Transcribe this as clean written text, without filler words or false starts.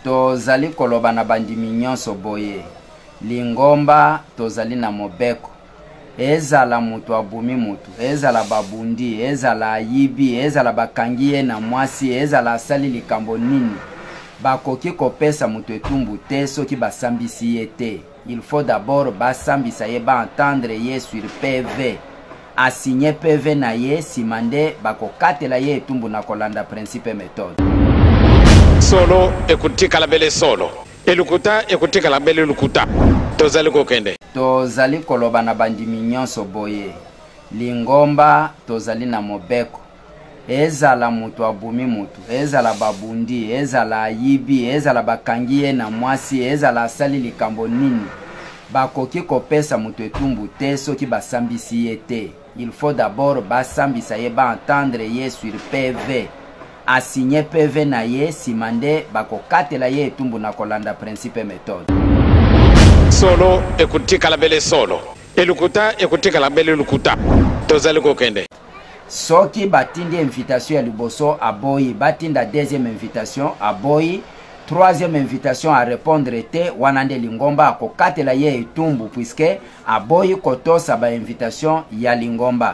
tozali koloba na bandimi nyonso boye lingomba tozali na mobeko ezala mutu abumi mutu ezala babundi ezala ayibi ezala bakangi ye na mwasi ezala asali likambo nini bakoki kopesa mutu etumbu te soki basambisi ye te. Il faut d'abord basambisa ye entendre ye sur PV asigné PV na ye simande bakokatela ye etumbu na kolanda principe méthode solo ekutika la bele solo elukuta ekutika la bele lukuta tozali kokende tozali koloba na bandimi nyonso boye lingomba tozali na mobeko ezala mutu abumi mutu ezala babundi ezala ayibi ezala bakangi ye na mwasi ezala asali likambo nini bakoki kopesa mutu etumbu te soki basambisi ye te. Il faut d'abord basambisa ye entendre ye sur PV asigné PV na ye simande bakokatela ye etumbu na kolanda principe méthode solo ekutika la bele solo elukuta ekutika la bele lukuta tozali kokende soki batindi invitation ya liboso aboyi batinda deuxième invitation aboyi troisième invitation à répondre te wanande lingomba akokatela ye etumbu puisque aboyi kotosa ba invitation ya lingomba.